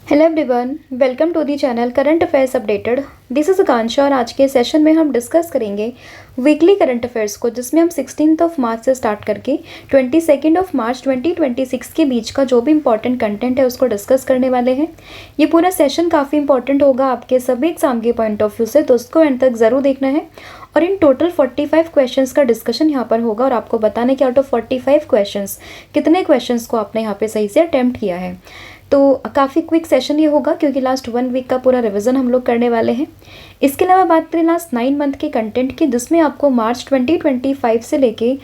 Hello everyone, welcome to the channel current affairs updated. This is Akanksha और आज के session में हम डिस्कस करेंगे वीकली करंट अफेयर्स को, जिसमें हम 16 मार्च से स्टार्ट करके 22 मार्च 2026 के बीच का जो भी इंपॉर्टेंट कंटेंट है उसको डिस्कस करने वाले हैं। ये पूरा सेशन काफ़ी इंपॉर्टेंट होगा आपके सभी एग्जाम के पॉइंट ऑफ व्यू से, तो उसको एंड तक ज़रूर देखना है। और इन टोटल 45 क्वेश्चंस का डिस्कशन यहाँ पर होगा और आपको बताना है कि आउट ऑफ 45 क्वेश्चंस कितने क्वेश्चंस को आपने यहाँ पे सही से अटेम्प्ट किया है। तो काफ़ी क्विक सेशन ये होगा क्योंकि लास्ट 1 वीक का पूरा रिवीजन हम लोग करने वाले हैं। इसके अलावा बात करें लास्ट 9 मंथ के कंटेंट की, जिसमें आपको मार्च 2025 से लेके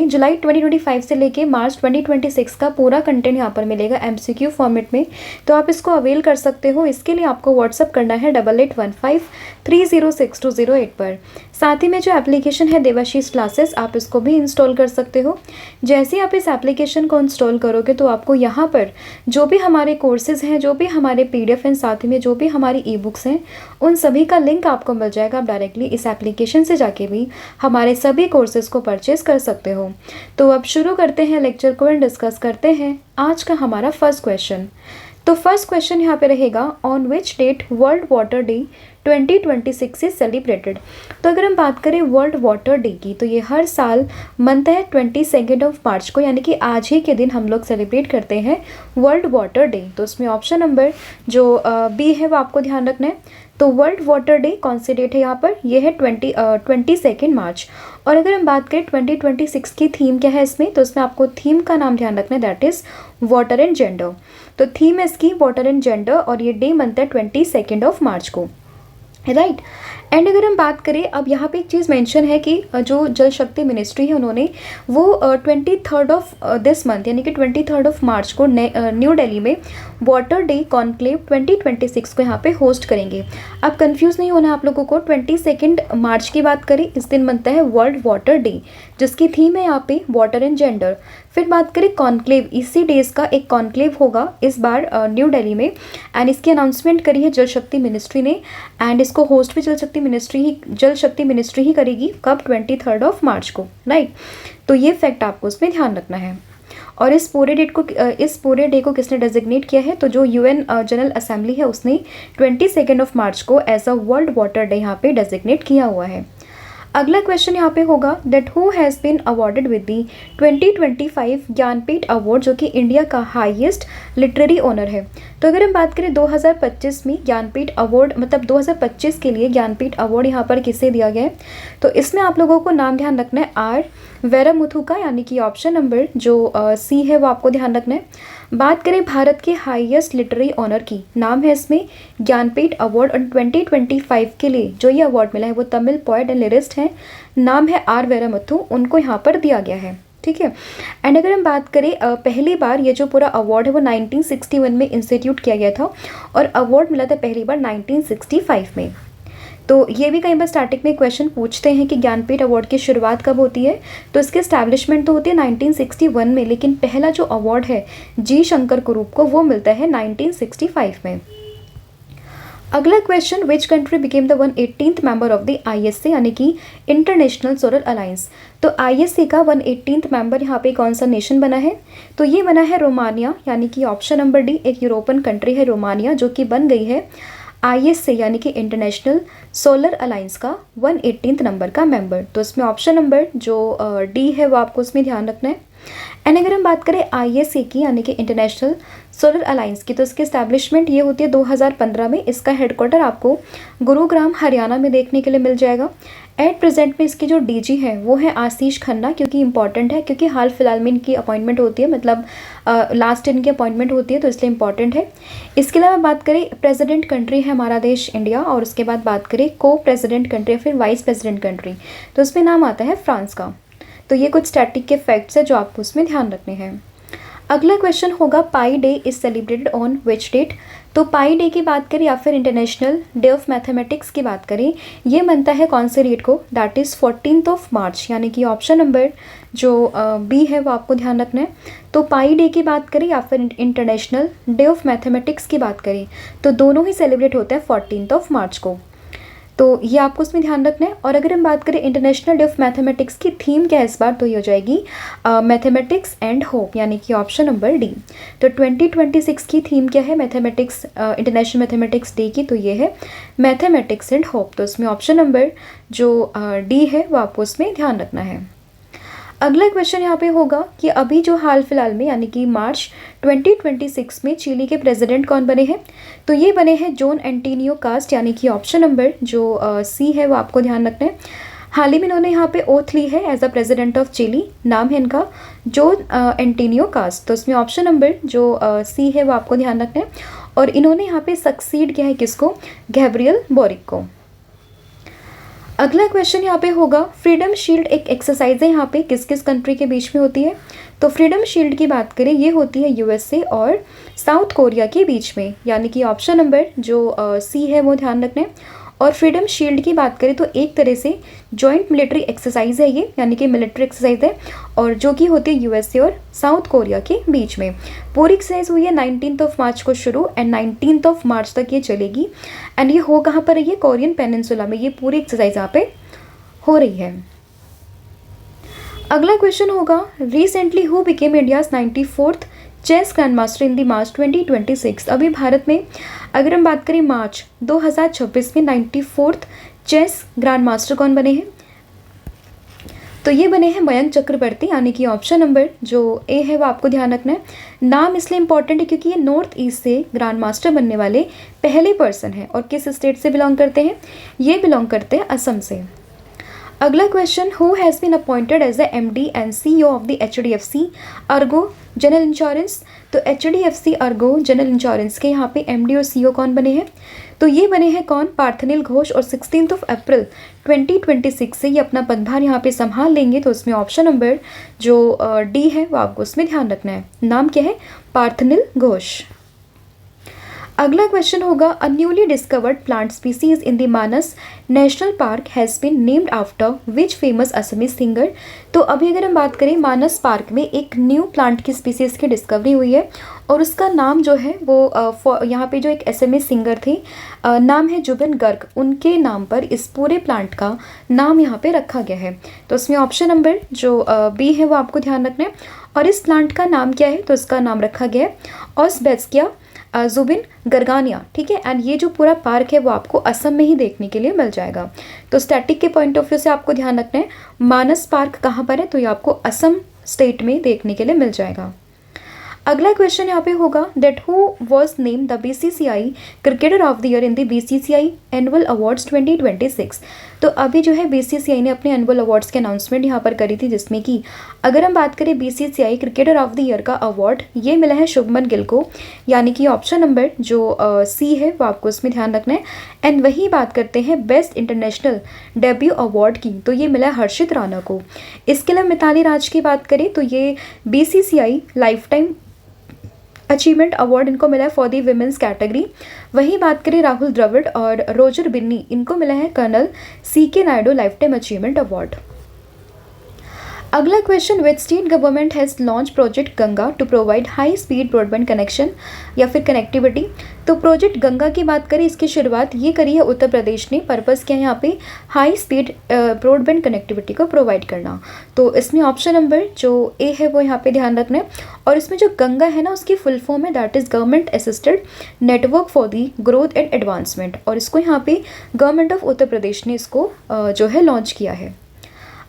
जुलाई 2025 से लेके मार्च 2026 का पूरा कंटेंट यहाँ पर मिलेगा MCQ फॉर्मेट में, तो आप इसको अवेल कर सकते हो। इसके लिए आपको व्हाट्सअप करना है 8815306208 पर। साथ ही में जो एप्लीकेशन है देवाशीष क्लासेस, आप इसको भी इंस्टॉल कर सकते हो। जैसे ही आप इस एप्लीकेशन को इंस्टॉल करोगे तो आपको यहाँ पर जो भी हमारे कोर्सेज हैं, जो भी हमारे PDF हैं, साथ ही में जो भी हमारी ई बुक्स हैं, उन सभी का लिंक आपको मिल जाएगा। आप डायरेक्टली इस एप्लीकेशन से जाके भी हमारे सभी कोर्सेज को परचेज कर सकते हो। तो अब शुरू करते हैं लेक्चर को एंड डिस्कस करते हैं आज का हमारा फर्स्ट क्वेश्चन। तो फर्स्ट क्वेश्चन यहाँ पे रहेगा, on which date world water day 2026 is celebrated. तो अगर हम बात करें वर्ल्ड वाटर डे की, तो ये हर साल मनता है 22 मार्च को, यानी कि आज ही के दिन हम लोग सेलिब्रेट करते हैं वर्ल्ड वाटर डे। तो उसमें ऑप्शन नंबर जो बी है वो आपको ध्यान रखना है। तो वर्ल्ड वाटर डे कौन सी डेट है यहाँ पर, ये है 22 मार्च। और अगर हम बात करें 2026 की थीम क्या है इसमें, तो इसमें आपको थीम का नाम ध्यान रखना है, that is water and gender. तो थीम है इसकी वाटर एंड जेंडर और ये डे मनता है 22 मार्च को, राइट। एंड अगर हम बात करें, अब यहाँ पे एक चीज़ मेंशन है कि जो जल शक्ति मिनिस्ट्री है उन्होंने वो 23 दिस मंथ यानी कि 23 मार्च को न्यू दिल्ली में वाटर डे कॉन्क्लेव 2026 को यहाँ पे होस्ट करेंगे। अब कंफ्यूज नहीं होना आप लोगों को, 22 मार्च की बात करें, इस दिन बनता है वर्ल्ड वाटर डे जिसकी थीम है यहाँ पे वाटर एंड जेंडर। फिर बात करें कॉन्क्लेव, इसी डेज का एक कॉन्क्लेव होगा इस बार न्यू दिल्ली में, एंड इसकी अनाउंसमेंट करी है जल शक्ति मिनिस्ट्री ने, एंड इसको होस्ट भी जल शक्ति मिनिस्ट्री ही करेगी। कब, 23 मार्च को, राइट। तो ये फैक्ट आपको उसमें ध्यान रखना है। और इस पूरे डे को किसने डेजिग्नेट किया है, तो जो UN जनरल असेंबली है उसने 22 मार्च को as a world water day यहाँ पे डेजिग्नेट किया हुआ है। अगला क्वेश्चन यहाँ पे होगा, that who has been awarded with the 2025 Jnanpith award, जो कि इंडिया का हाईएस्ट लिटरेरी ऑनर है। तो अगर हम बात करें 2025 में ज्ञानपीठ अवार्ड, मतलब 2025 के लिए ज्ञानपीठ अवार्ड यहाँ पर किसे दिया गया है, तो इसमें आप लोगों को नाम ध्यान रखना है R वेरामुथु का, यानी कि ऑप्शन नंबर जो C है वो आपको ध्यान रखना है। बात करें भारत के हाईएस्ट लिटरेरी ऑनर की, नाम है इसमें ज्ञानपीठ अवार्ड, और 2025 के लिए जो ये अवार्ड मिला है वो तमिल पोएट एंड लिरिस्ट हैं, नाम है R वेरामुथु, उनको यहाँ पर दिया गया है, ठीक है। एंड अगर हम बात करें पहली बार ये जो पूरा अवार्ड है वो 1961 में इंस्टीट्यूट किया गया था और अवार्ड मिला था पहली बार 1965 में। तो ये भी कई बार स्टार्टिंग में क्वेश्चन पूछते हैं कि ज्ञानपीठ अवार्ड की शुरुआत कब होती है, तो इसकी एस्टैब्लिशमेंट तो होती है 1961 में, लेकिन पहला जो अवार्ड है जी शंकर कुरूप को वो मिलता है 1965 में। अगला question, which country became the 118th member of the ISA, यानी कि इंटरनेशनल सोलर अलायंस। तो ISA का 118th मेंबर यहाँ पे कौन सा नेशन बना है, तो ये बना है रोमानिया, यानी कि ऑप्शन नंबर डी, एक यूरोपियन कंट्री है रोमानिया जो कि बन गई है ISA यानी कि इंटरनेशनल सोलर अलायंस का 118th नंबर का मेंबर। तो इसमें ऑप्शन नंबर जो डी है वो आपको उसमें ध्यान रखना है। एंड अगर हम बात करें ISA की, यानी कि इंटरनेशनल सोलर अलायंस की, तो इसकी एस्टैब्लिशमेंट ये होती है 2015 में। इसका हेडक्वार्टर आपको गुरुग्राम हरियाणा में देखने के लिए मिल जाएगा। एट प्रेजेंट में इसकी जो DG है वो है आशीष खन्ना, क्योंकि इंपॉर्टेंट है, क्योंकि हाल फिलहाल में इनकी अपॉइंटमेंट होती है, मतलब लास्ट इनकी अपॉइंटमेंट होती है, तो इसलिए इंपॉर्टेंट है। इसके अलावा बात करें प्रेसिडेंट कंट्री है हमारा देश इंडिया, और उसके बाद बात करें को प्रेसिडेंट कंट्री या फिर वाइस प्रेसिडेंट कंट्री, तो उसमें नाम आता है फ्रांस का। तो ये कुछ स्टैटिक के फैक्ट्स है जो आपको उसमें ध्यान रखने हैं। अगला क्वेश्चन होगा, pi day is celebrated on which date. तो पाई डे की बात करें या फिर इंटरनेशनल डे ऑफ मैथमेटिक्स की बात करें, ये बनता है कौन से डेट को, दैट इज़ 14 मार्च, यानी कि ऑप्शन नंबर जो बी है वो आपको ध्यान रखना है। तो पाई डे की बात करें या फिर इंटरनेशनल डे ऑफ मैथमेटिक्स की बात करें, तो दोनों ही सेलिब्रेट होते हैं 14 मार्च को। तो ये आपको उसमें ध्यान रखना है। और अगर हम बात करें इंटरनेशनल डे ऑफ मैथमेटिक्स की थीम क्या है इस बार, तो ये हो जाएगी मैथमेटिक्स एंड होप, यानी कि ऑप्शन नंबर डी। तो 2026 की थीम क्या है मैथमेटिक्स, इंटरनेशनल मैथमेटिक्स डे की, तो ये है मैथमेटिक्स एंड होप। तो इसमें ऑप्शन नंबर जो डी है वो आपको उसमें ध्यान रखना है। अगला क्वेश्चन यहाँ पे होगा कि अभी जो हाल फिलहाल में यानी कि मार्च 2026 में चिली के प्रेसिडेंट कौन बने हैं, तो ये बने हैं जॉन एंटोनियो कास्ट, यानी कि ऑप्शन नंबर जो सी है वो आपको ध्यान रखना है। हाल ही में इन्होंने यहाँ पे ओथ ली है as a president of Chile, नाम है इनका जॉन एंटोनियो कास्ट। तो इसमें ऑप्शन नंबर जो सी है वो आपको ध्यान रखना है। और इन्होंने यहाँ पे सक्सीड किया है किसको, गैब्रियल बोरिक को। अगला क्वेश्चन यहाँ पे होगा फ्रीडम शील्ड एक एक्सरसाइज है यहाँ पे किस किस कंट्री के बीच में होती है, तो फ्रीडम शील्ड की बात करें ये होती है यूएसए और साउथ कोरिया के बीच में, यानी कि ऑप्शन नंबर जो सी है वो ध्यान रखना है। और फ्रीडम शील्ड की बात करें तो एक तरह से जॉइंट मिलिट्री एक्सरसाइज है ये, यानी कि मिलिट्री एक्सरसाइज है, और जो कि होती है यूएसए और साउथ कोरिया के बीच में। पूरी एक्सरसाइज हुई है 19 मार्च को शुरू एंड 19 मार्च तक ये चलेगी। एंड ये हो कहाँ पर है, ये कोरियन पेनिनसुला में ये पूरी एक्सरसाइज यहाँ पे हो रही है। अगला क्वेश्चन होगा recently who became India's 94th chess grand master in the March 2026। अभी भारत में अगर हम बात करें मार्च 2026 में 94th चेस ग्रैंड मास्टर कौन बने हैं, तो ये बने हैं मयंक चक्रवर्ती, यानी कि ऑप्शन नंबर जो ए है वो आपको ध्यान रखना है। नाम इसलिए इंपॉर्टेंट है क्योंकि ये नॉर्थ ईस्ट से ग्रैंड मास्टर बनने वाले पहले पर्सन हैं। और किस स्टेट से बिलोंग करते हैं, ये बिलोंग करते हैं असम से। अगला question who has been appointed as the MD and CEO of the HDFC ERGO general insurance. तो एचडीएफसी अर्गो जनरल इंश्योरेंस के यहाँ पे एमडी और सीईओ कौन बने हैं, तो ये बने हैं कौन, पार्थनिल घोष। और 16 अप्रैल 2026 से ये अपना पदभार यहाँ पे संभाल लेंगे। तो उसमें ऑप्शन नंबर जो डी है वो आपको उसमें ध्यान रखना है। नाम क्या है, पार्थनिल घोष। अगला क्वेश्चन होगा a newly discovered plant species in the Manas national park has been named after which famous Assamese singer. तो अभी अगर हम बात करें मानस पार्क में एक न्यू प्लांट की स्पीसीज की डिस्कवरी हुई है और उसका नाम जो है वो यहाँ पे जो एक असमीज सिंगर थे नाम है जुबिन गर्ग, उनके नाम पर इस पूरे प्लांट का नाम यहाँ पे रखा गया है। तो उसमें ऑप्शन नंबर जो बी है वो आपको ध्यान रखना है। और इस प्लांट का नाम क्या है, तो इसका नाम रखा गया है ऑस्बेस्किया जुबिन गर्गानिया, ठीक है। एंड ये जो पूरा पार्क है वो आपको असम में ही देखने के लिए मिल जाएगा। तो स्टैटिक के पॉइंट ऑफ व्यू से आपको ध्यान रखना है मानस पार्क कहाँ पर है, तो ये आपको असम स्टेट में देखने के लिए मिल जाएगा। अगला क्वेश्चन यहाँ पे होगा that who was name the BCCI cricketer of the year in the BCCI annual awards 2026। तो अभी जो है बीसीसीआई ने अपने एनुअल अवार्ड्स की अनाउंसमेंट यहाँ पर करी थी, जिसमें कि अगर हम बात करें BCCI cricketer of the year का अवार्ड ये मिला है शुभमन गिल को, यानी कि ऑप्शन नंबर जो सी है वो आपको उसमें ध्यान रखना है। एंड वही बात करते हैं बेस्ट इंटरनेशनल डेब्यू अवार्ड की, तो ये मिला है हर्षित राणा को। इसके अलावा मिताली राज की बात करें तो ये BCCI life time achievement award इनको मिला है फॉर दी विमेंस कैटेगरी। वही बात करें राहुल द्रविड़ और रोजर बिन्नी, इनको मिला है colonel CK Naidu life time achievement award. अगला question which state government has launch project Ganga to provide high speed broadband connection या फिर कनेक्टिविटी। तो प्रोजेक्ट गंगा की बात करें इसकी शुरुआत ये करी है उत्तर प्रदेश ने। पर्पज़ क्या है यहाँ पे, हाई स्पीड ब्रॉडबैंड कनेक्टिविटी को प्रोवाइड करना। तो इसमें ऑप्शन नंबर जो ए है वो यहाँ पे ध्यान रखना है। और इसमें जो गंगा है ना उसकी फुल फॉर्म है that is government assisted network for the growth and advancement. और इसको यहाँ पे गवर्नमेंट ऑफ उत्तर प्रदेश ने इसको जो है लॉन्च किया है।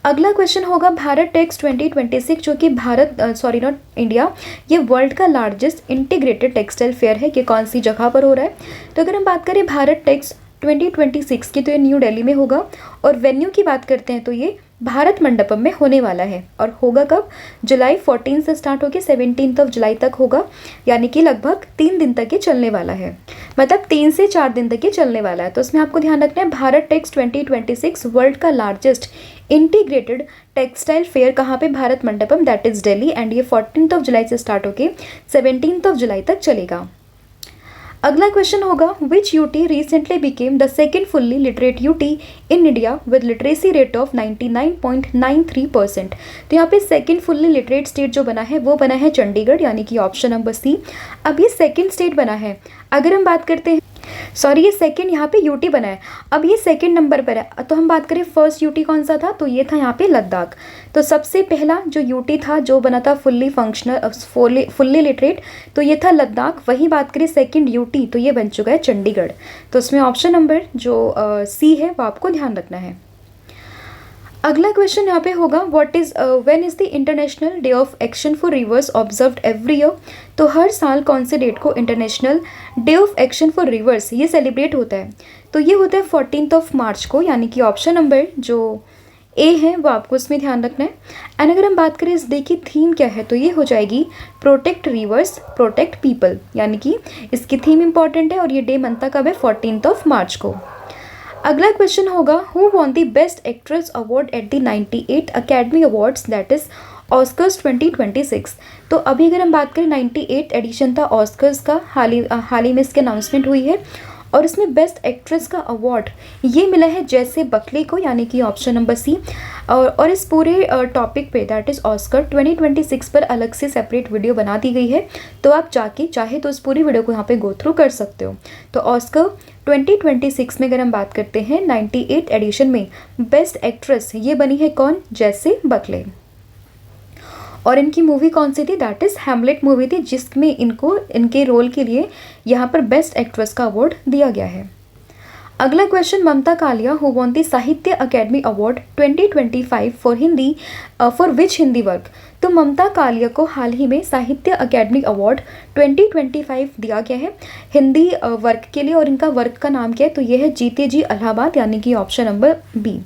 अगला क्वेश्चन होगा भारत टेक्स 2026, जो कि नॉट इंडिया, ये वर्ल्ड का लार्जेस्ट इंटीग्रेटेड टेक्सटाइल फेयर है। कि कौन सी जगह पर हो रहा है, तो अगर हम बात करें भारत टेक्स 2026 की तो ये न्यू दिल्ली में होगा। और वेन्यू की बात करते हैं तो ये भारत मंडपम में होने वाला है। और होगा कब, जुलाई 14 से स्टार्ट होकर 17 जुलाई तक होगा, यानी कि लगभग 3 दिन तक ये चलने वाला है, मतलब 3 से 4 दिन तक ये चलने वाला है। तो इसमें आपको ध्यान रखना है भारत टेक्स 2026 वर्ल्ड का लार्जेस्ट इंटीग्रेटेड टेक्सटाइल फेयर कहाँ पे, Bharat Mandapam that is Delhi. And ये 14 जुलाई से स्टार्ट होकर 17 जुलाई तक चलेगा। अगला क्वेश्चन होगा which UT recently became the second fully literate UT in India with literacy rate of 99.93%। तो यहाँ पे सेकेंड फुल्ली लिटरेट स्टेट जो बना है वो बना है चंडीगढ़, यानी कि ऑप्शन नंबर सी। अब ये सेकेंड स्टेट बना है। अगर हम बात करते हैं सॉरी ये सेकंड यहाँ पे यूटी बना है, अब ये सेकंड नंबर पर है। तो हम बात करें फर्स्ट यूटी कौन सा था, तो ये था यहाँ पे लद्दाख। तो सबसे पहला जो यूटी था जो बना था फुल्ली फंक्शनल फुल्ली लिटरेट, तो ये था लद्दाख। वही बात करें सेकंड यूटी, तो ये बन चुका है चंडीगढ़। तो इसमें ऑप्शन नंबर जो सी है वो आपको ध्यान रखना है। अगला क्वेश्चन यहाँ पे होगा what is when is the international day of action for reverse observed every year. तो हर साल कौन से डेट को international day of action for reverse ये सेलिब्रेट होता है, तो ये होता है 14 मार्च को, यानी कि ऑप्शन नंबर जो ए है वो आपको इसमें ध्यान रखना है। एंड अगर हम बात करें इस डे की थीम क्या है, तो ये हो जाएगी प्रोटेक्ट रिवर्स प्रोटेक्ट पीपल, यानी कि इसकी थीम इंपॉर्टेंट है और ये डे मनता कब है 14 मार्च को। अगला क्वेश्चन होगा who won the best actress award at the 98 academy awards that is Oscars 2026। तो अभी अगर हम बात करें 98 एडिशन था ऑस्कर्स का, हाल ही में इसकी अनाउंसमेंट हुई है और इसमें बेस्ट एक्ट्रेस का अवार्ड ये मिला है जैसे बकले को, यानी कि ऑप्शन नंबर सी। और इस पूरे टॉपिक पे दैट इज़ ऑस्कर 2026 पर अलग से सेपरेट वीडियो बना दी गई है, तो आप जाके चाहे तो उस पूरी वीडियो को यहाँ पे गो थ्रू कर सकते हो। तो ऑस्कर 2026 में अगर हम बात करते हैं 98 एडिशन में बेस्ट एक्ट्रेस ये बनी है कौन, जैसे बकले। और इनकी मूवी कौन सी थी, दैट इज़ हैमलेट मूवी थी, जिसमें इनको इनके रोल के लिए यहाँ पर बेस्ट एक्ट्रेस का अवार्ड दिया गया है। अगला question Mamta Kalia who won the Sahitya academy award 2025 for Hindi for which Hindi work. तो ममता कालिया को हाल ही में साहित्य अकेडमी अवार्ड 2025 दिया गया है हिंदी वर्क के लिए, और इनका वर्क का नाम क्या है, तो ये है जीते जी इलाहाबाद, यानी कि ऑप्शन नंबर बी।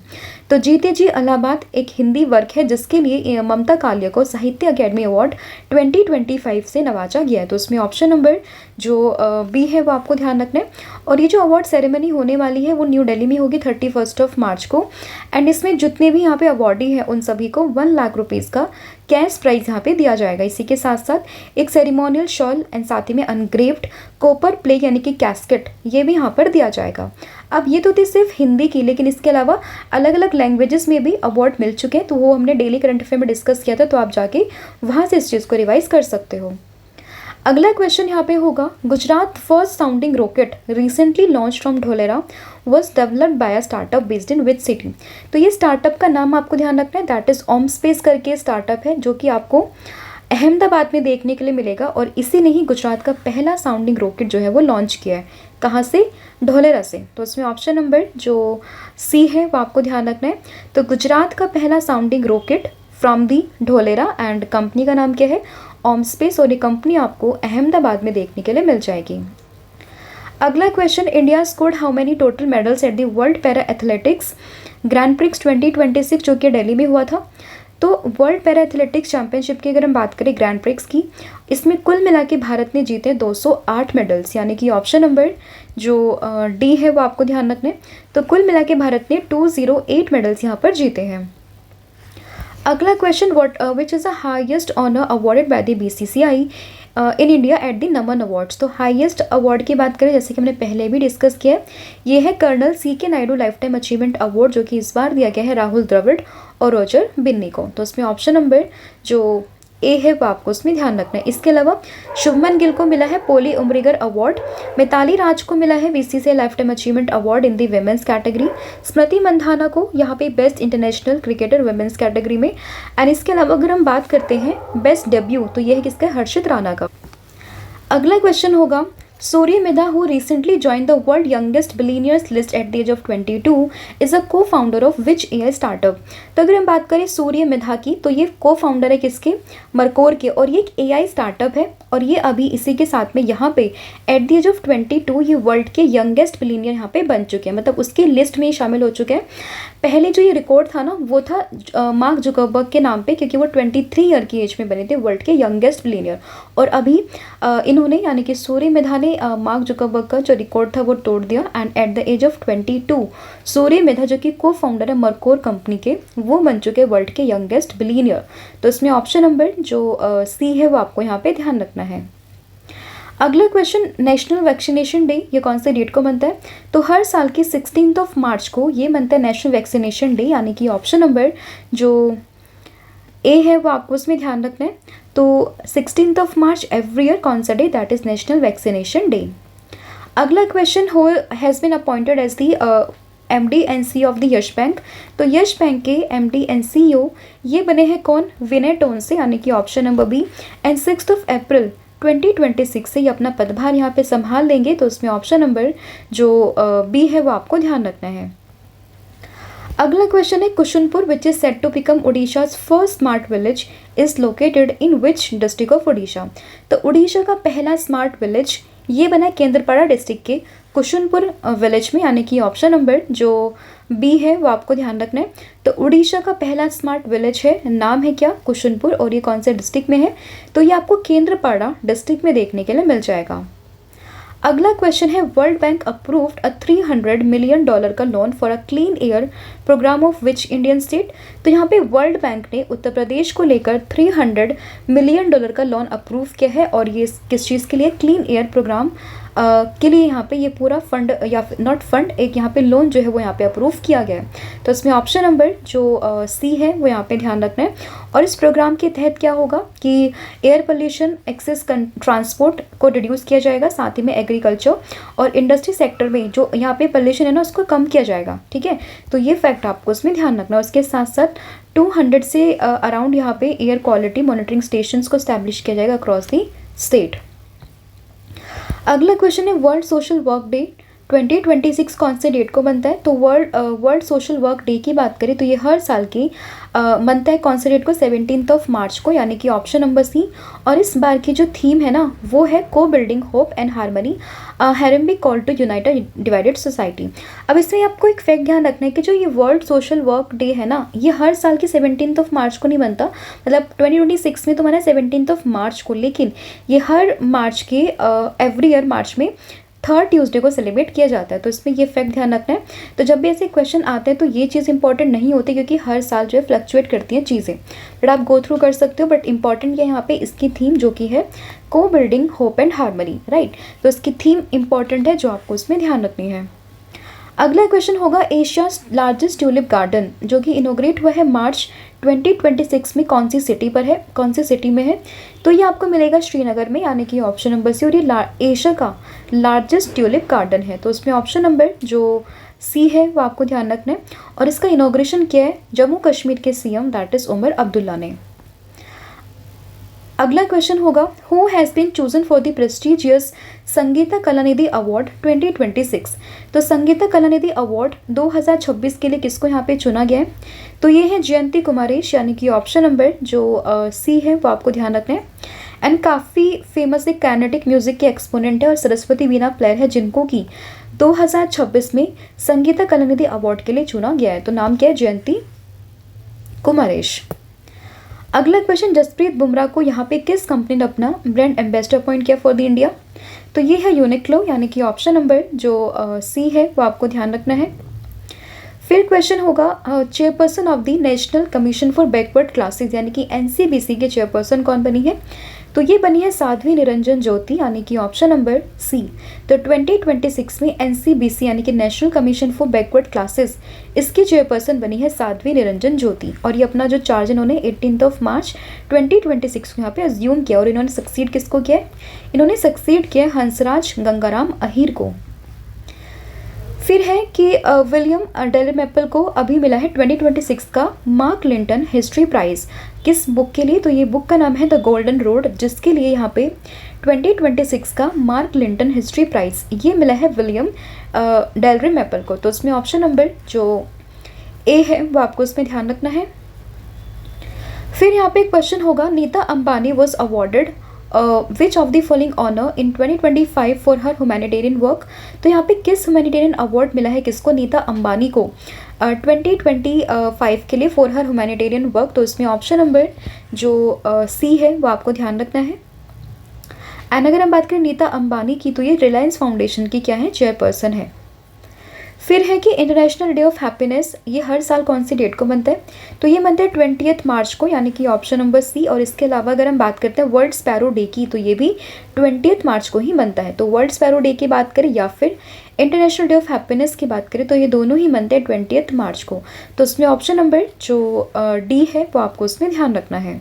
तो जीते जी इलाहाबाद एक हिंदी वर्क है जिसके लिए ममता कालिया को साहित्य अकेडमी अवार्ड 2025 से नवाजा गया है। तो उसमें ऑप्शन नंबर जो बी है वो आपको ध्यान रखना है। और ये जो अवार्ड सेरेमनी होने वाली है वो न्यू दिल्ली में होगी 31 मार्च को। एंड इसमें जितने भी यहाँ पे अवार्डी हैं उन सभी को 1 लाख रुपीज़ का कैश प्राइज यहाँ पे दिया जाएगा। इसी के साथ साथ एक सेरेमोनियल शॉल एंड साथ ही में अनग्रेव्ड कॉपर प्लेट यानी कि कैस्केट ये भी यहाँ पर दिया जाएगा। अब ये तो थी सिर्फ हिंदी की, लेकिन इसके अलावा अलग अलग लैंग्वेजेस में भी अवार्ड मिल चुके हैं, तो वो हमने डेली करंट अफेयर में डिस्कस किया था, तो आप जाके वहाँ से इस चीज़ को रिवाइज कर सकते हो। अगला क्वेश्चन यहाँ पे होगा Gujarat first sounding rocket recently launch from Dholera was developed by a startup based in which city. तो ये स्टार्टअप का नाम आपको ध्यान रखना है, दैट इज़ ओम स्पेस करके स्टार्टअप है जो कि आपको अहमदाबाद में देखने के लिए मिलेगा। और इसी ने ही गुजरात का पहला साउंडिंग रॉकेट जो है वो लॉन्च किया है, कहाँ से, ढोलेरा से। तो इसमें ऑप्शन नंबर जो सी है वो आपको ध्यान रखना है। तो गुजरात का पहला sounding rocket from the Dholera and company का नाम क्या है, ओम स्पेस, और ये कंपनी आपको अहमदाबाद में देखने के लिए मिल जाएगी। अगला question India scored how many total medals at the world para athletics grand prix 2026 जो कि दिल्ली में हुआ था। तो वर्ल्ड पैरा एथलेटिक्स चैंपियनशिप की अगर हम बात करें ग्रैंड प्रिक्स की, इसमें कुल मिला के भारत ने जीते 208 मेडल्स, यानी कि ऑप्शन नंबर जो डी है वो आपको ध्यान रखना है। तो कुल मिला के भारत ने 208 मेडल्स यहाँ पर जीते हैं। अगला question which is the highest honour awarded by the BCCI in India at the Naman awards. तो हाईएस्ट अवार्ड की बात करें जैसे कि हमने पहले भी डिस्कस किया है, ये है colonel CK Naidu life time achievement award जो कि इस बार दिया गया है राहुल द्रविड़ और रोजर बिन्नी को। तो उसमें ऑप्शन नंबर जो ए है वो आपको उसमें ध्यान रखना है। इसके अलावा शुभमन गिल को मिला है पोली उमरीगर अवार्ड, मिताली राज को मिला है BCCI life time achievement award in the women's category, Smriti Mandhana को यहाँ पे best international cricketer women's category में। एंड इसके अलावा अगर हम बात करते हैं बेस्ट डेब्यू, तो यह है किसका, हर्षित राणा का। अगला क्वेश्चन होगा सूर्य मेधा who recently joined the world youngest billionaires list at the age of 22 is a co-founder of which AI startup। तो अगर हम बात करें सूर्य मेधा की, तो ये को-फाउंडर है किसके, मरकोर के, और ये एक AI स्टार्टअप है और ये अभी इसी के साथ में यहाँ पे एट द एज ऑफ 22 ये वर्ल्ड के यंगेस्ट बिलियनियर यहाँ पे बन चुके हैं, मतलब उसकी लिस्ट में शामिल हो चुके हैं। पहले जो ये रिकॉर्ड था ना वो था मार्क जुकरबर्ग के नाम पे, क्योंकि वो 23 ईयर की एज में बने थे वर्ल्ड के यंगेस्ट बिलियनियर। और अभी इन्होंने यानी कि सूर्य मेधा ने मार्क जुकरबर्ग का जो रिकॉर्ड था वो तोड़ दिया and at the age of 22 Surya Medha जो कि को फाउंडर है मरकोर कंपनी के, वो बन चुके वर्ल्ड के यंगेस्ट बिलियनियर। तो इसमें ऑप्शन नंबर जो सी है वो आपको यहाँ पे ध्यान रखना है। अगला क्वेश्चन नेशनल वैक्सीनेशन डे ये कौन से डेट को बनता है, तो हर साल की 16 मार्च को ये बनता है नेशनल वैक्सीनेशन डे, यानी कि ऑप्शन नंबर जो ए है वो आपको उसमें ध्यान रखना है। तो 16 मार्च एवरी ईयर कौन सा day, that is national vaccination day. अगला question, who has been appointed as the MD and CEO of the Yes bank. तो यश बैंक के MD and CEO ये बने हैं कौन? विनय टोन से, यानी कि ऑप्शन नंबर बी। एंड 6 अप्रैल 2026 से ये अपना पदभार यहाँ पे संभाल लेंगे। तो उसमें ऑप्शन नंबर जो बी है वो आपको ध्यान रखना है। अगला क्वेश्चन है, Kushanpur which is set to become Odisha's first smart village is located in which district of Odisha. तो उड़ीसा का पहला स्मार्ट विलेज ये बना है केंद्रपाड़ा डिस्ट्रिक्ट के कुशनपुर विलेज में, यानी कि ऑप्शन नंबर जो बी है वो आपको ध्यान रखना है। तो उड़ीसा का पहला स्मार्ट विलेज है, नाम है क्या? कुशनपुर, और ये कौन से डिस्ट्रिक्ट में है? तो ये आपको केंद्रपाड़ा डिस्ट्रिक्ट में देखने के लिए मिल जाएगा। अगला क्वेश्चन है, world bank approved a $300 million का loan for a clean air programme of which Indian state. तो यहाँ पे वर्ल्ड बैंक ने उत्तर प्रदेश को लेकर $300 मिलियन का लोन अप्रूव किया है, और ये किस चीज़ के लिए? क्लीन एयर प्रोग्राम के लिए यहाँ पे ये पूरा फंड या नॉट फंड, एक यहाँ पे लोन जो है वो यहाँ पे अप्रूव किया गया है। तो इसमें ऑप्शन नंबर जो सी है वो यहाँ पे ध्यान रखना है। और इस प्रोग्राम के तहत क्या होगा कि एयर पोल्यूशन, एक्सेस ट्रांसपोर्ट को रिड्यूस किया जाएगा, साथ ही में एग्रीकल्चर और इंडस्ट्री सेक्टर में जो यहाँ पे पोल्यूशन है ना उसको कम किया जाएगा। ठीक है, तो ये फैक्ट आपको उसमें ध्यान रखना है। उसके साथ साथ 200 से अराउंड यहाँ पे एयर क्वालिटी मॉनिटरिंग स्टेशंस को स्टैब्लिश किया जाएगा अक्रॉस दी स्टेट। अगला क्वेश्चन है, वर्ल्ड सोशल वर्क डे 2026 कौन से डेट को बनता है? तो वर्ल्ड सोशल वर्क डे की बात करें तो ये हर साल की बनता है कौन से डेट को? 17 मार्च को, यानी कि ऑप्शन नंबर सी। और इस बार की जो थीम है ना वो है को building hope and harmony, Harambee call to united divided society. अब इसमें आपको एक फैक्ट ध्यान रखना है कि जो ये वर्ल्ड सोशल वर्क डे है ना ये हर साल की 17 मार्च को नहीं बनता, मतलब 2026 में तो बना 17 मार्च को, लेकिन ये हर मार्च के एवरी ईयर मार्च में 3rd ट्यूसडे को सेलिब्रेट किया जाता है। तो इसमें ये फैक्ट ध्यान रखना है। तो जब भी ऐसे क्वेश्चन आते हैं तो ये चीज़ इंपॉर्टेंट नहीं होती, क्योंकि हर साल जो है फ्लक्चुएट करती हैं चीज़ें, बट आप गो थ्रू कर सकते हो। बट इंपॉर्टेंट ये यहाँ पे इसकी थीम जो कि है को building hope and harmony, right. तो इसकी थीम इंपॉर्टेंट है जो आपको इसमें ध्यान रखनी है। अगला क्वेश्चन होगा, एशिया लार्जेस्ट ट्यूलिप गार्डन जो कि इनोग्रेट हुआ है मार्च 2026 में कौन सी सिटी पर है, कौन सी सिटी में है? तो ये आपको मिलेगा श्रीनगर में, यानी कि ऑप्शन नंबर सी। और ये एशिया का लार्जेस्ट ट्यूलिप गार्डन है। तो उसमें ऑप्शन नंबर जो सी है वो आपको ध्यान रखना है। और इसका इनोग्रेशन किया है जम्मू कश्मीर के CM that is Omar Abdullah ने। अगला क्वेश्चन होगा, who has been chosen for the prestigious Sangita Kalanidhi award 2026। तो संगीता कलानिधि अवार्ड 2026 के लिए किसको यहाँ पे चुना गया है? तो ये है जयंती कुमारेश, यानी कि ऑप्शन नंबर जो सी है वो आपको ध्यान रखना है। एंड काफ़ी फेमस एक कार्नेटिक म्यूजिक के एक्सपोनेंट है और सरस्वती वीणा प्लेयर है, जिनको कि 2026 में संगीता कलानिधि अवार्ड के लिए चुना गया है। तो नाम क्या है? जयंती कुमारेश। अगला क्वेश्चन, जसप्रीत बुमराह को यहाँ पे किस कंपनी ने अपना ब्रांड एम्बेसडर अपॉइंट किया फॉर द इंडिया? तो ये है यूनिक्लो, यानी कि ऑप्शन नंबर जो सी है वो आपको ध्यान रखना है। फिर क्वेश्चन होगा, chairperson of the national commission for backward classes यानी कि NCBC के चेयरपर्सन कौन बनी है? तो ये बनी है साध्वी निरंजन ज्योति, यानी कि ऑप्शन नंबर सी। तो 2026 में NCBC यानी कि national commission for backward classes इसकी चेयरपर्सन बनी है साध्वी निरंजन ज्योति। और ये अपना जो चार्ज इन्होंने 18 मार्च 2026 को यहाँ पे अज्यूम किया। और इन्होंने सक्सीड किसको किया? इन्होंने सक्सीड किया हंसराज गंगाराम अहीर को। फिर है कि विलियम डेलमेपल को अभी मिला है 2026 का मार्क लिंटन हिस्ट्री प्राइज़। किस बुक के लिए? तो ये बुक का नाम है द गोल्डन रोड, जिसके लिए यहाँ पे 2026 का मार्क लिंटन हिस्ट्री प्राइज़ ये मिला है विलियम डेलमेपल को। तो उसमें ऑप्शन नंबर जो ए है वो आपको उसमें ध्यान रखना है। फिर यहाँ पे एक क्वेश्चन होगा, Nita Ambani was awarded which of the following honour in 2025 for her humanitarian work. तो यहाँ पे किस ह्यूमैनिटेरियन अवार्ड मिला है किसको? नीता अंबानी को 2025 के लिए फॉर हर ह्यूमैनिटेरियन वर्क। तो इसमें ऑप्शन नंबर जो सी है वो आपको ध्यान रखना है। एंड अगर हम बात करें नीता अंबानी की तो ये रिलायंस फाउंडेशन की क्या है? चेयरपर्सन है। फिर है कि इंटरनेशनल डे ऑफ हैप्पीनेस ये हर साल कौन सी डेट को बनता है? तो ये बनता है 20 मार्च को, यानी कि ऑप्शन नंबर सी। और इसके अलावा अगर हम बात करते हैं वर्ल्ड स्पैरो डे की तो ये भी 20 मार्च को ही बनता है। तो वर्ल्ड स्पैरो डे की बात करें या फिर इंटरनेशनल डे ऑफ हैप्पीनेस की बात करें तो ये दोनों ही बनते हैं 20 मार्च को। तो उसमें ऑप्शन नंबर जो डी है वो आपको उसमें ध्यान रखना है।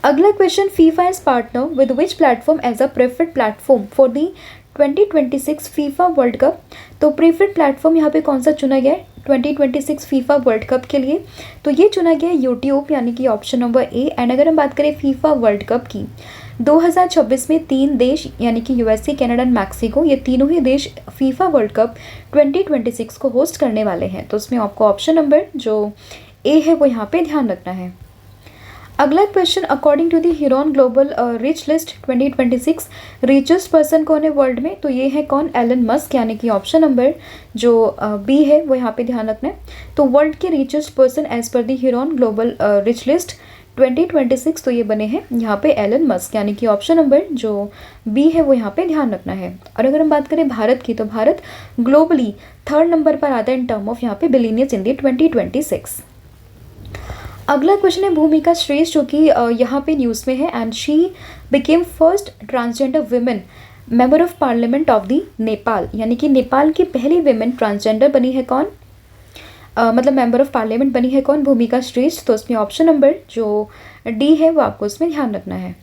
अगला question, FIFA is partner with which platform as a preferred platform for the 2026 FIFA world cup, तो प्रीफर्ड प्लेटफॉर्म यहाँ पे कौन सा चुना गया है 2026 फीफा वर्ल्ड कप के लिए? तो ये चुना गया है यूट्यूब, यानी कि ऑप्शन नंबर ए। एंड अगर हम बात करें फीफा वर्ल्ड कप की 2026 में 3 देश यानी कि यूएसए, कनाडा एंड मैक्सिको, ये तीनों ही देश फीफा वर्ल्ड कप 2026 को होस्ट करने वाले हैं। तो उसमें आपको ऑप्शन नंबर जो ए है वो यहाँ पे ध्यान रखना है। अगला question, according to the Hurun global rich list 2026 richest person कौन है वर्ल्ड में? तो ये है कौन? एलन मस्क, यानी कि ऑप्शन नंबर जो बी है वो यहाँ पे ध्यान रखना है। तो वर्ल्ड के richest person as per the Hurun global rich list 2026, तो ये बने हैं यहाँ पे एलन मस्क, यानी कि ऑप्शन नंबर जो बी है वो यहाँ पे ध्यान रखना है। और अगर हम बात करें भारत की, तो भारत ग्लोबली 3rd नंबर पर आता है इन टर्म ऑफ यहाँ पे बिलीनियर्स इन दी 2026। अगला क्वेश्चन है भूमिका श्रेष्ठ, जो कि यहाँ पे न्यूज़ में है। And she became first transgender women member of parliament of the Nepal, यानी कि नेपाल की पहली वुमेन ट्रांसजेंडर बनी है कौन? मतलब मेंबर ऑफ पार्लियामेंट बनी है कौन? भूमिका श्रेष्ठ। तो उसमें ऑप्शन नंबर जो डी है वो आपको उसमें ध्यान रखना है।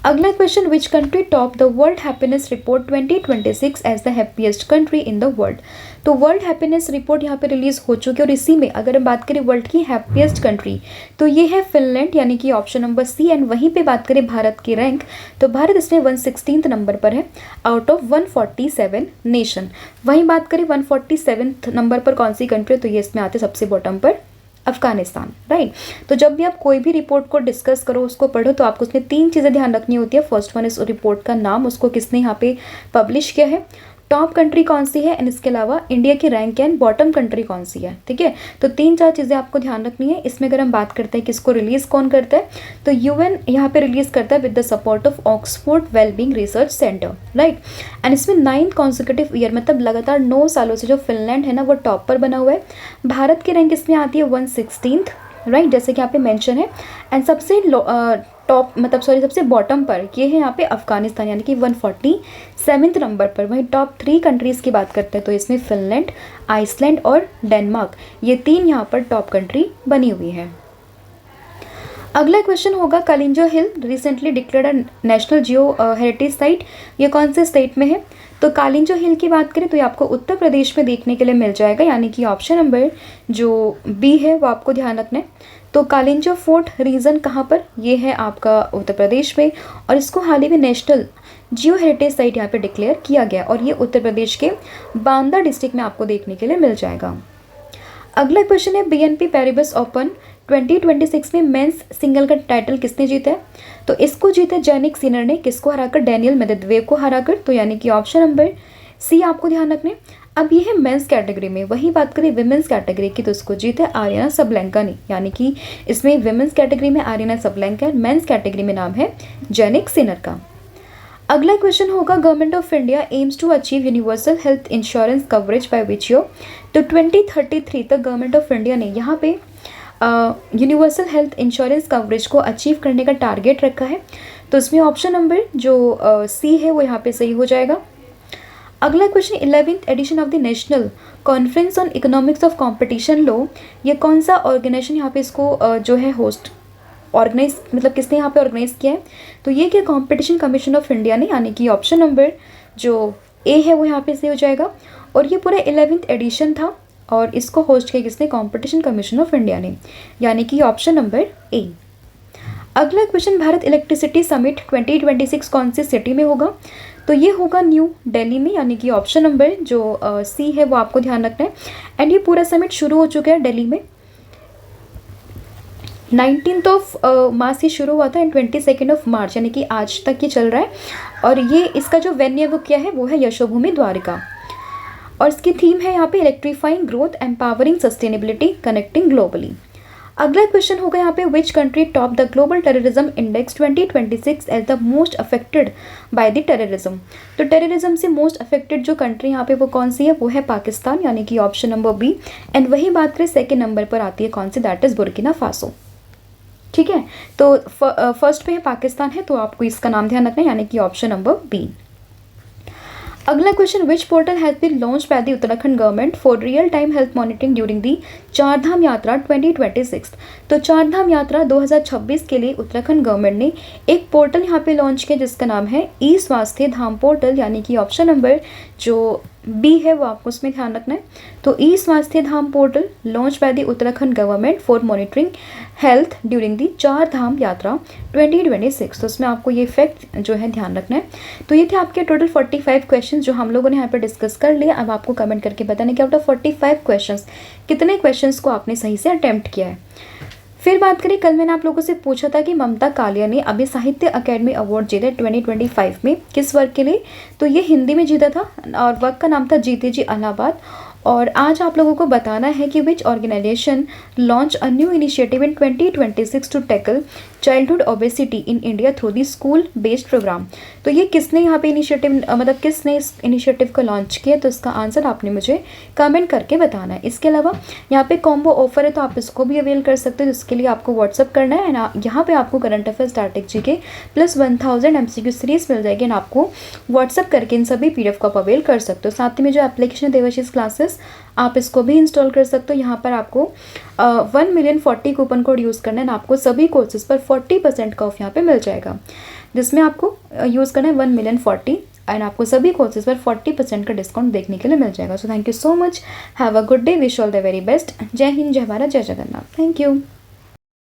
अगला question, which country top the world happiness report 2026 as the happiest country in the world? तो वर्ल्ड हैप्पीनेस रिपोर्ट यहाँ पे रिलीज हो चुकी है, और इसी में अगर हम बात करें वर्ल्ड की हैप्पीएस्ट कंट्री, तो ये है फिनलैंड, यानी कि ऑप्शन नंबर सी। एंड वहीं पे बात करें भारत की रैंक, तो भारत इसमें 116th नंबर पर है आउट ऑफ 147 नेशन। वहीं बात करें 147th नंबर पर कौन सी कंट्री, तो ये इसमें आते सबसे बॉटम पर अफगानिस्तान, राइट। तो जब भी आप कोई भी रिपोर्ट को डिस्कस करो, उसको पढ़ो, तो आपको उसमें 3 चीज़ें ध्यान रखनी होती है। फर्स्ट वन इस रिपोर्ट का नाम, उसको किसने यहाँ पे पब्लिश किया है, टॉप कंट्री कौन सी है, एंड इसके अलावा इंडिया की रैंक एंड बॉटम कंट्री कौन सी है, ठीक है। तो 3-4 चीज़ें आपको ध्यान रखनी है। इसमें अगर हम बात करते हैं कि इसको रिलीज़ कौन करता है, तो यूएन यहाँ पे रिलीज़ करता है with the support of Oxford wellbeing research centre, right. And इसमें 9th कॉन्सिक्यूटिव ईयर, मतलब लगातार 9 सालों से जो फिनलैंड है ना वो टॉप पर बना हुआ है। भारत की रैंक इसमें आती है 116th, राइट, जैसे कि यहाँ पे मेंशन है। एंड सबसे टॉप मतलब सबसे बॉटम पर ये है यहाँ पे अफगानिस्तान, यानी कि 147th नंबर पर। वहीं टॉप 3 कंट्रीज़ की बात करते हैं, तो इसमें फिनलैंड, आइसलैंड और डेनमार्क, ये 3 यहाँ पर टॉप कंट्री बनी हुई है। अगला क्वेश्चन होगा, Kalinjo hill recently declared a national geo heritage site, ये कौन से स्टेट में है? तो कालिंजो हिल की बात करें तो ये आपको उत्तर प्रदेश में देखने के लिए मिल जाएगा, यानी कि ऑप्शन नंबर जो बी है वो आपको ध्यान रखना है। तो कालिंजो फोर्ट रीजन कहाँ पर? ये है आपका उत्तर प्रदेश में, और इसको हाल ही में नेशनल जियो हेरिटेज साइट यहाँ पे डिक्लेयर किया गया, और ये उत्तर प्रदेश के बांदा डिस्ट्रिक्ट में आपको देखने के लिए मिल जाएगा। अगला क्वेश्चन है, बीएनपी पैरिबस ओपन 2026 में मेंस सिंगल का टाइटल किसने जीता है? तो इसको जीता जैनिक सिनर ने, किसको हराकर? डेनियल मेदवेदेव को हराकर। तो यानी कि ऑप्शन नंबर सी आपको ध्यान रखना है। अब ये है मेंस कैटेगरी में, वही बात करें विमेंस कैटेगरी की, तो इसको जीता है आर्यना सबलेंका ने, यानी कि इसमें विमेंस कैटेगरी में आर्यना सबलेंका, मेंस कैटेगरी में नाम है जैनिक सिनर का। अगला क्वेश्चन होगा, government of India aims to achieve universal health insurance coverage by which year? तो 2033 तक गवर्नमेंट ऑफ इंडिया ने यहाँ पे यूनिवर्सल हेल्थ इंश्योरेंस कवरेज को अचीव करने का टारगेट रखा है। तो इसमें ऑप्शन नंबर जो सी है वो यहाँ पे सही हो जाएगा। अगला question, 11th edition of the national conference on economics of competition law, ये कौन सा ऑर्गेनाइजेशन यहाँ पे इसको जो है होस्ट ऑर्गेनाइज, मतलब किसने यहाँ पे ऑर्गेनाइज किया है? तो ये क्या कंपटीशन कमीशन ऑफ इंडिया ने, यानी कि ऑप्शन नंबर जो ए है वो यहाँ पे सही हो जाएगा। और ये पूरा 11th एडिशन था, और इसको होस्ट किया किसने? कंपटीशन कमीशन ऑफ इंडिया ने, यानी कि ऑप्शन नंबर ए। अगला क्वेश्चन, भारत इलेक्ट्रिसिटी समिट 2026 कौन सी सिटी में होगा? तो ये होगा न्यू दिल्ली में, यानी कि ऑप्शन नंबर जो सी है वो आपको ध्यान रखना है। एंड ये पूरा समिट शुरू हो चुका है दिल्ली में, 19th ऑफ मार्च से शुरू हुआ था एंड 22nd ऑफ मार्च, यानी कि आज तक ये चल रहा है। और ये इसका जो वेन्यू वो क्या है, वो है यशोभूमि द्वारिका, और इसकी थीम है यहाँ पे electrifying growth, empowering sustainability, connecting globally. अगला क्वेश्चन होगा यहाँ पे, which country top the global terrorism index 2026 as the most affected by the terrorism? तो टेररिज्म से मोस्ट अफेक्टेड जो कंट्री यहाँ पे वो कौन सी है? वो है पाकिस्तान, यानी कि ऑप्शन नंबर बी। एंड वही बात करें सेकेंड नंबर पर आती है कौन सी? दैट इज बुर्किना फासो, ठीक है। तो फर्स्ट पे है पाकिस्तान है, तो आपको इसका नाम ध्यान रखना है, यानी कि ऑप्शन नंबर बी। अगला question, which portal has been launch by the Uttarakhand government for real time health monitoring during the Char Dham Yatra 2026। तो चारधाम यात्रा 2026 के लिए उत्तराखंड गवर्नमेंट ने एक पोर्टल यहाँ पे लॉन्च किया जिसका नाम है ई स्वास्थ्य धाम पोर्टल, यानी कि ऑप्शन नंबर जो बी है वो आपको उसमें ध्यान रखना है। तो e Swasthya Dham portal launch by the Uttarakhand government for monitoring health during the Char Dham यात्रा 2026। तो उसमें आपको ये फैक्ट जो है ध्यान रखना है। तो ये थे आपके टोटल 45 क्वेश्चन जो हम लोगों ने यहाँ पर डिस्कस कर लिए। अब आपको कमेंट करके बताने कि आउट ऑफ 45 क्वेश्चन कितने क्वेश्चन को आपने सही से अटेम्प्ट किया है। फिर बात करें, कल मैंने आप लोगों से पूछा था कि ममता कालिया ने अभी साहित्य अकेडमी अवार्ड जीता 2025 में किस वर्क के लिए। तो ये हिंदी में जीता था और वर्क का नाम था जीते जी इलाहाबाद। और आज आप लोगों को बताना है कि which organisation launch a new initiative in 2026 to tackle childhood obesity in India through the school based programme. तो ये किसने यहाँ पे इनिशिएटिव मतलब किसने इस इनिशिएटिव को लॉन्च किया, तो इसका आंसर आपने मुझे कमेंट करके बताना है। इसके अलावा यहाँ पे कॉम्बो ऑफर है तो आप इसको भी अवेल कर सकते हो, जिसके लिए आपको व्हाट्सअप करना है एंड यहाँ पे आपको current affairs static GK plus 1000 MCQ series मिल जाएगी एंड आपको व्हाट्सअप करके इन सभी PDF को आप अवेल कर सकते हो। साथ ही में जो एप्लीकेशन है देवाशीष क्लासेस, आप इसको भी इंस्टॉल कर सकते हो। यहाँ पर आपको 1,040,000 कूपन कोड यूज़ करना है ना, आपको सभी कोर्सेज पर 40% का ऑफ यहाँ पे मिल जाएगा, जिसमें आपको यूज़ करना है 1,040,000 एंड आपको सभी कोर्सेज पर 40% का डिस्काउंट देखने के लिए मिल जाएगा। So thank you so much, have a good day, wish all the very best. जय हिंद, जय भारत, जय जगन्नाथ। Thank you.